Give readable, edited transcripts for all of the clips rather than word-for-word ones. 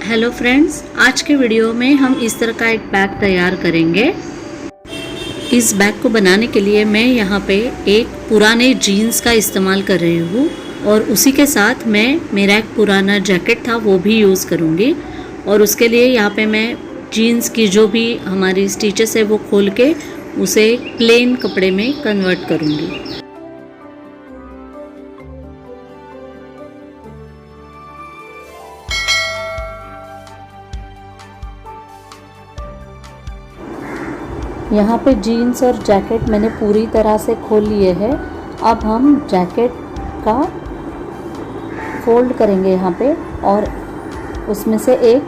Hello friends, आज के video में हम इस तरह का एक बैग तैयार करेंगे। इस बैग को बनाने के लिए मैं यहाँ पे एक पुराने जीन्स का इस्तेमाल कर रही हूँ और उसी के साथ मैं मेरा एक पुराना जैकेट था वो भी यूज़ करूँगी। और उसके लिए यहाँ पे मैं जीन्स की जो भी हमारी स्टिचेस है वो खोल के उसे प्लेन कपड़े में कन्वर्ट करूँगी। यहाँ पे जीन्स और जैकेट मैंने पूरी तरह से खोल लिए हैं। अब हम जैकेट का फोल्ड करेंगे यहाँ पे और उसमें से एक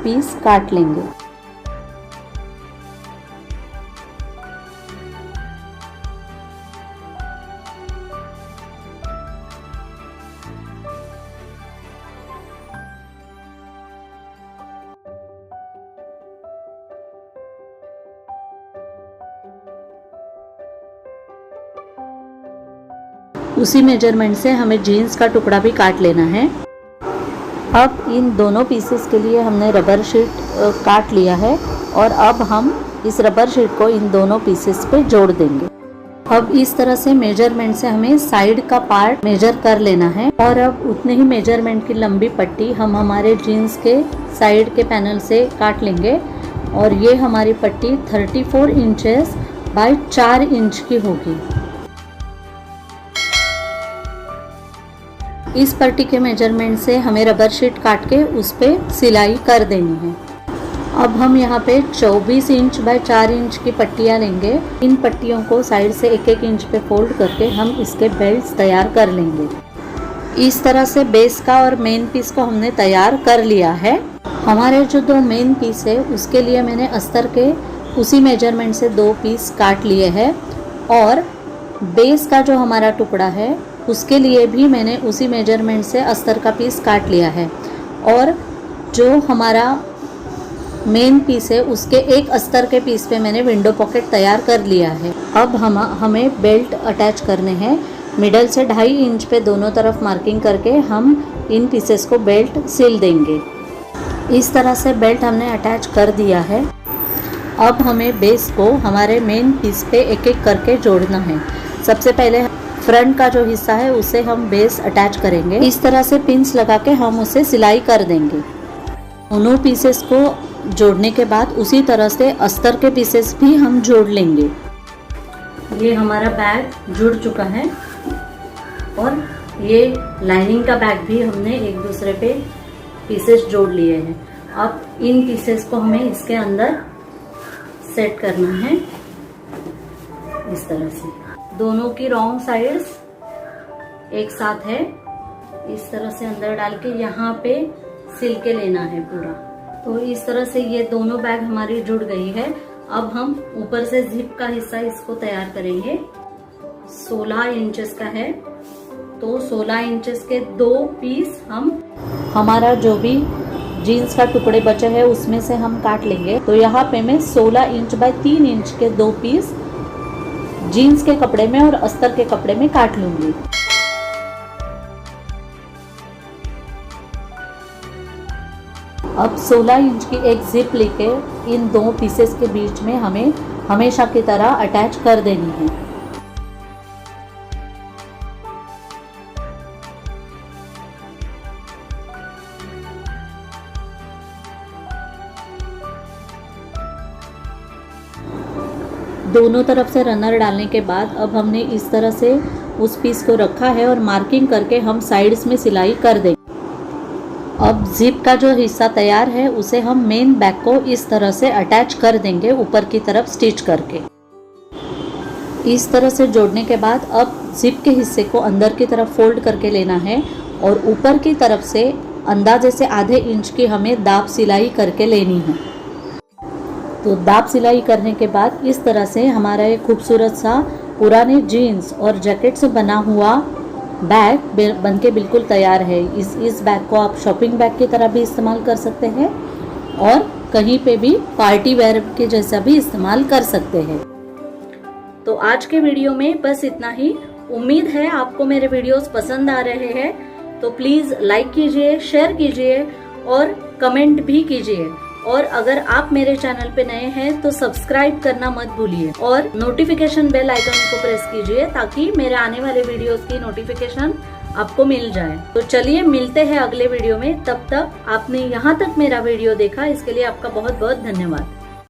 पीस काट लेंगे। उसी मेजरमेंट से हमें जीन्स का टुकड़ा भी काट लेना है। अब इन दोनों पीसेस के लिए हमने रबर शीट काट लिया है और अब हम इस रबर शीट को इन दोनों पीसेस पे जोड़ देंगे। अब इस तरह से मेजरमेंट से हमें साइड का पार्ट मेजर कर लेना है और अब उतने ही मेजरमेंट की लंबी पट्टी हम हमारे जीन्स के साइड के पैनल से काट लेंगे और ये हमारी पट्टी 34 इंचेस बाय 4 इंच की होगी। इस पट्टी के मेजरमेंट से हमें रबर शीट काट के उस पर सिलाई कर देनी है। अब हम यहाँ पे 24 इंच बाय 4 इंच की पट्टियाँ लेंगे। इन पट्टियों को साइड से 1-1 इंच पे फोल्ड करके हम इसके बेल्ट्स तैयार कर लेंगे। इस तरह से बेस का और मेन पीस को हमने तैयार कर लिया है। हमारे जो दो मेन पीस है उसके लिए मैंने अस्तर के उसी मेजरमेंट से 2 पीस काट लिए हैं और बेस का जो हमारा टुकड़ा है उसके लिए भी मैंने उसी मेजरमेंट से अस्तर का पीस काट लिया है और जो हमारा मेन पीस है उसके एक अस्तर के पीस पे मैंने विंडो पॉकेट तैयार कर लिया है। अब हमें बेल्ट अटैच करने हैं। मिडल से 2.5 इंच पे दोनों तरफ मार्किंग करके हम इन पीसेस को बेल्ट सिल देंगे। इस तरह से बेल्ट हमने अटैच कर दिया है। अब हमें बेस को हमारे मेन पीस पे एक एक करके जोड़ना है। सबसे पहले फ्रंट का जो हिस्सा है उसे हम बेस अटैच करेंगे। इस तरह से पिंस लगा के हम उसे सिलाई कर देंगे। दोनों पीसेस को जोड़ने के बाद उसी तरह से अस्तर के पीसेस भी हम जोड़ लेंगे। ये हमारा बैग जुड़ चुका है और ये लाइनिंग का बैग भी हमने एक दूसरे पे पीसेस जोड़ लिए हैं। अब इन पीसेस को हमें इसके अंदर सेट करना है इस तरह से। दोनों की रॉन्ग साइड्स एक साथ है। इस तरह से अंदर डाल के यहाँ पे सिल के लेना है पूरा। तो इस तरह से ये दोनों बैग हमारी जुड़ गई है। अब हम ऊपर से जिप का हिस्सा इसको तैयार करेंगे। 16 इंचेस का है तो 16 इंचेस के 2 पीस हम हमारा जो भी जीन्स का टुकड़े बचे हैं उसमें से हम काट लेंगे। तो यहाँ पे मैं 16 इंच बाय 3 इंच के 2 पीस जीन्स के कपड़े में और अस्तर के कपड़े में काट लूंगी। अब 16 इंच की एक जिप लेके इन 2 पीसेस के बीच में हमें हमेशा की तरह अटैच कर देनी है। दोनों तरफ से रनर डालने के बाद अब हमने इस तरह से उस पीस को रखा है और मार्किंग करके हम साइड्स में सिलाई कर देंगे। अब जिप का जो हिस्सा तैयार है उसे हम मेन बैग को इस तरह से अटैच कर देंगे ऊपर की तरफ स्टिच करके। इस तरह से जोड़ने के बाद अब जिप के हिस्से को अंदर की तरफ फोल्ड करके लेना है और ऊपर की तरफ से अंदाजे से आधे इंच की हमें दाब सिलाई करके लेनी है। तो दाब सिलाई करने के बाद इस तरह से हमारा एक खूबसूरत सा पुराने जीन्स और जैकेट से बना हुआ बैग बनके बिल्कुल तैयार है। इस बैग को आप शॉपिंग बैग की तरह भी इस्तेमाल कर सकते हैं और कहीं पे भी पार्टी वेयर के जैसा भी इस्तेमाल कर सकते हैं। तो आज के वीडियो में बस इतना ही। उम्मीद है आपको मेरे वीडियोस पसंद आ रहे हैं। तो प्लीज़ लाइक कीजिए, शेयर कीजिए और कमेंट भी कीजिए। और अगर आप मेरे चैनल पे नए हैं तो सब्सक्राइब करना मत भूलिए और नोटिफिकेशन बेल आइकन को प्रेस कीजिए ताकि मेरे आने वाले वीडियोस की नोटिफिकेशन आपको मिल जाए। तो चलिए मिलते हैं अगले वीडियो में। तब तक आपने यहाँ तक मेरा वीडियो देखा, इसके लिए आपका बहुत बहुत धन्यवाद।